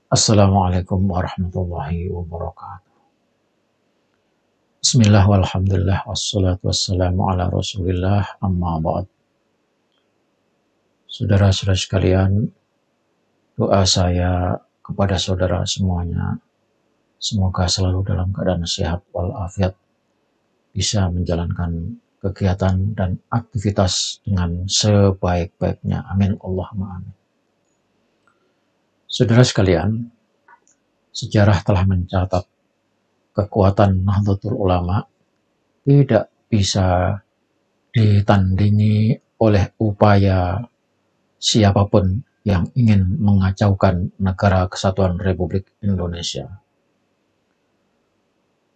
Assalamualaikum warahmatullahi wabarakatuh. Bismillah walhamdulillah wassalatu wassalamu ala rasulillah amma ba'd. Saudara-saudara sekalian, doa saya kepada saudara semuanya, semoga selalu dalam keadaan sehat walafiat, bisa menjalankan kegiatan dan aktivitas dengan sebaik-baiknya. Amin Allahumma amin. Saudara sekalian, sejarah telah mencatat kekuatan Nahdlatul Ulama tidak bisa ditandingi oleh upaya siapapun yang ingin mengacaukan negara kesatuan Republik Indonesia.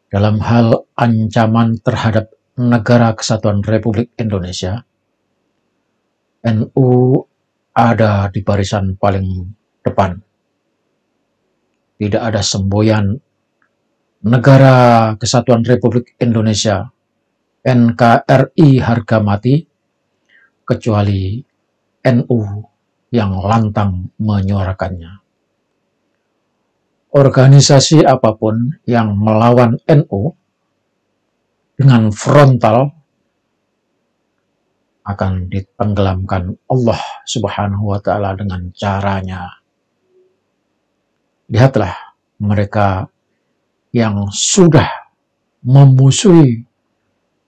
Dalam hal ancaman terhadap negara kesatuan Republik Indonesia, NU ada di barisan paling depan. Tidak ada semboyan negara kesatuan Republik Indonesia NKRI harga mati kecuali NU yang lantang menyuarakannya. Organisasi apapun yang melawan NU dengan frontal akan ditenggelamkan Allah Subhanahu wa Ta'ala dengan caranya. Lihatlah mereka yang sudah memusuhi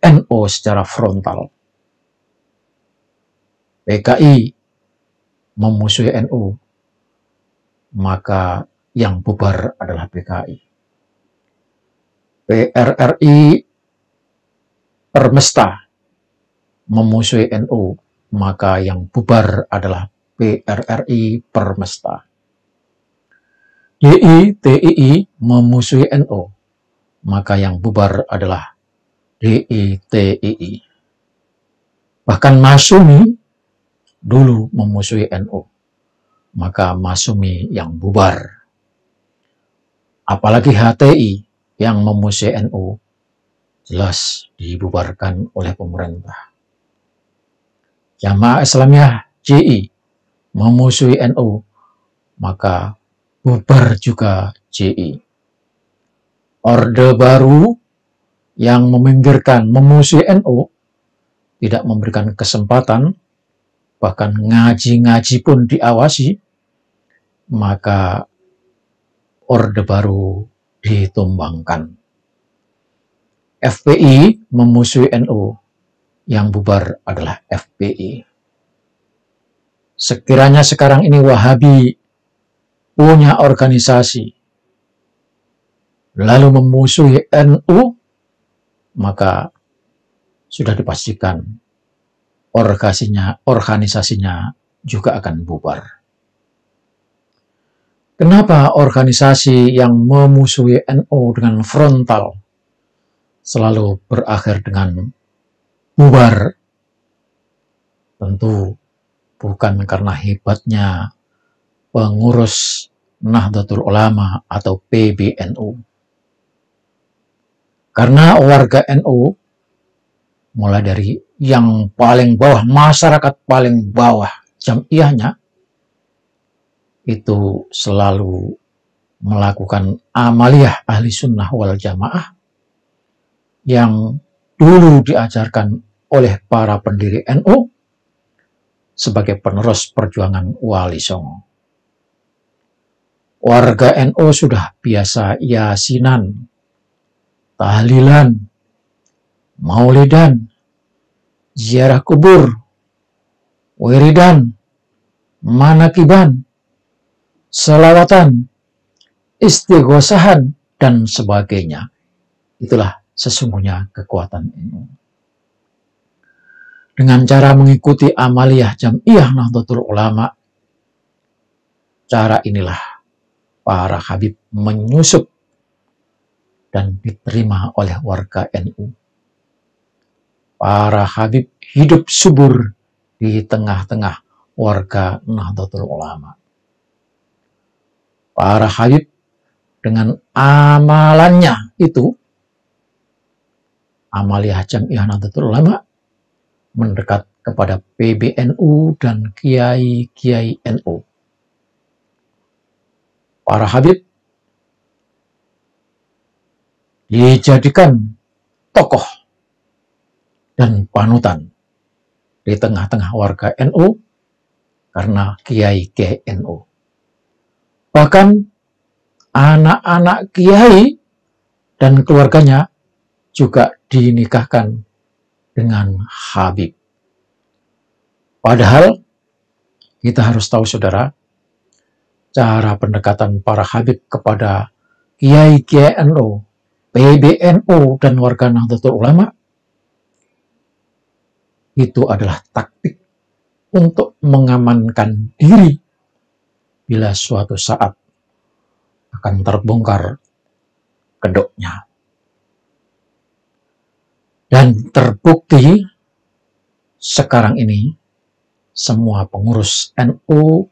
NU secara frontal. PKI memusuhi NU, maka yang bubar adalah PKI. PRRI Permesta memusuhi NU, maka yang bubar adalah PRRI Permesta. DITII memusuhi NU, maka yang bubar adalah DITII. Bahkan Masumi dulu memusuhi NU, maka Masumi yang bubar. Apalagi HTI yang memusuhi NU, jelas dibubarkan oleh pemerintah. Jamaah Islamiyah JI memusuhi NU, maka bubar juga JI. Orde Baru yang meminggirkan memusuhi NU, tidak memberikan kesempatan, bahkan ngaji-ngaji pun diawasi, maka Orde Baru ditumbangkan. FPI memusuhi NU, yang bubar adalah FPI. Sekiranya sekarang ini Wahabi punya organisasi, lalu memusuhi NU, maka sudah dipastikan organisasinya juga akan bubar. Kenapa organisasi yang memusuhi NU dengan frontal selalu berakhir dengan bubar? Tentu bukan karena hebatnya pengurus Nahdlatul Ulama atau PBNU. Karena warga NU, mulai dari yang paling bawah, masyarakat paling bawah jamiahnya, itu selalu melakukan amaliyah ahli sunnah wal jamaah yang dulu diajarkan oleh para pendiri NU sebagai penerus perjuangan Wali Songo. Warga NU sudah biasa yasinan, tahlilan, maulidan, ziarah kubur, wiridan, manakiban, selawatan, istighosahan, dan sebagainya. Itulah sesungguhnya kekuatan NU. Dengan cara mengikuti amaliyah Jam'iyah Nahdlatul Ulama, cara inilah para Habib menyusup dan diterima oleh warga NU. Para Habib hidup subur di tengah-tengah warga Nahdlatul Ulama. Para Habib dengan amalannya itu, amaliyah Jam'iyah Nahdlatul Ulama, mendekat kepada PBNU dan kiai-kiai NU. para habib dijadikan tokoh dan panutan di tengah-tengah warga NU karena kiai-kiai NU. Bahkan anak-anak kiai dan keluarganya juga dinikahkan dengan habib. Padahal kita harus tahu, saudara, cara pendekatan para habib kepada kiai-kiai NU, PBNU, dan warga Nahdlatul Ulama itu adalah taktik untuk mengamankan diri bila suatu saat akan terbongkar kedoknya. Dan terbukti sekarang ini semua pengurus NU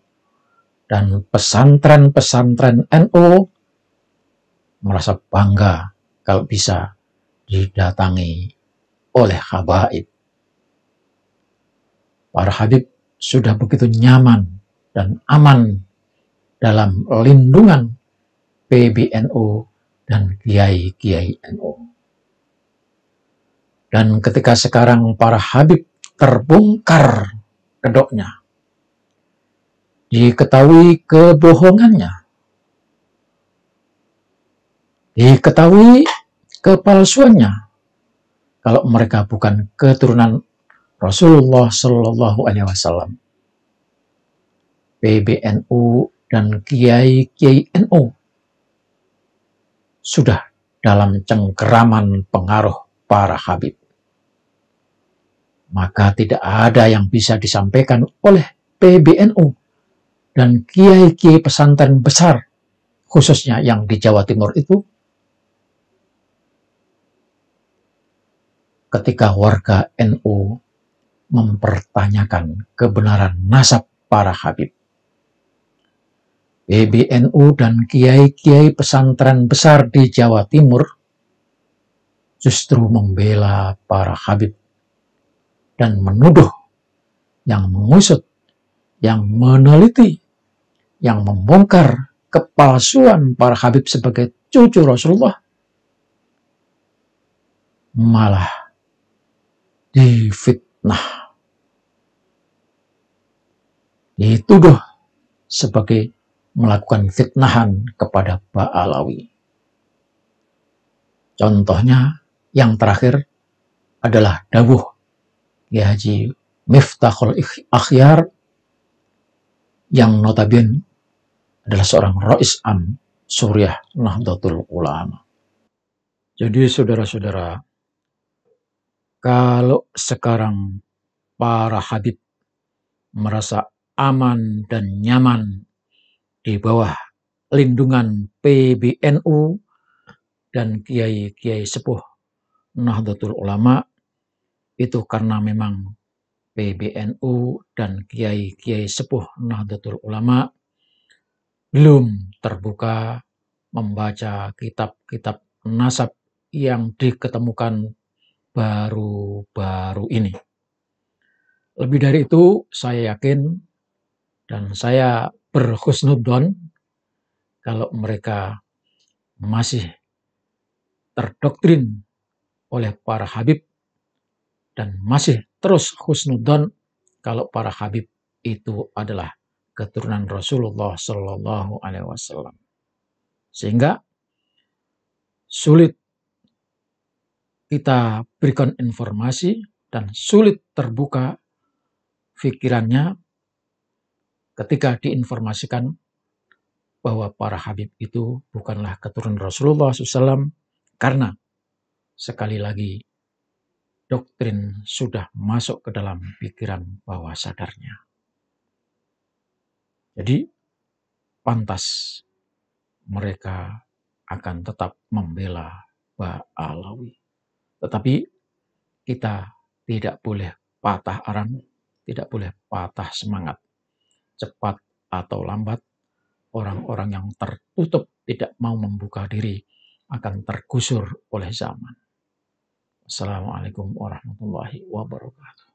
dan pesantren-pesantren NU merasa bangga kalau bisa didatangi oleh habaib. Para habib sudah begitu nyaman dan aman dalam lindungan PBNU dan kiai-kiai NU. Dan ketika sekarang para habib terbongkar kedoknya, diketahui kebohongannya, diketahui kepalsuannya, kalau mereka bukan keturunan Rasulullah Shallallahu Alaihi Wasallam, PBNU dan kiai-kiai NU sudah dalam cengkeraman pengaruh para habib. Maka tidak ada yang bisa disampaikan oleh PBNU dan kiai-kiai pesantren besar, khususnya yang di Jawa Timur itu, ketika warga NU mempertanyakan kebenaran nasab para habib. PBNU dan kiai-kiai pesantren besar di Jawa Timur justru membela para habib dan menuduh, yang mengusut, yang meneliti, yang membongkar kepalsuan para habib sebagai cucu Rasulullah, malah difitnah, dituduh sebagai melakukan fitnahan kepada Ba'alawi. Contohnya yang terakhir adalah dawuh Kiai Haji Miftahul Akhyar yang notabene adalah seorang Rais Am Suriah Nahdlatul Ulama. Jadi saudara-saudara, kalau sekarang para habib merasa aman dan nyaman di bawah lindungan PBNU dan kiai-kiai sepuh Nahdlatul Ulama, itu karena memang PBNU dan kiai-kiai sepuh Nahdlatul Ulama belum terbuka membaca kitab-kitab nasab yang diketemukan baru-baru ini. Lebih dari itu, saya yakin dan saya berhusnudzon kalau mereka masih terdoktrin oleh para habib dan masih terus husnudzon kalau para habib itu adalah keturunan Rasulullah Shallallahu Alaihi Wasallam, sehingga sulit kita berikan informasi dan sulit terbuka pikirannya ketika diinformasikan bahwa para habib itu bukanlah keturunan Rasulullah SAW, karena sekali lagi doktrin sudah masuk ke dalam pikiran bawah sadarnya. Jadi pantas mereka akan tetap membela Ba'alawi. Tetapi kita tidak boleh patah arang, tidak boleh patah semangat. Cepat atau lambat, orang-orang yang tertutup tidak mau membuka diri akan tergusur oleh zaman. Assalamualaikum warahmatullahi wabarakatuh.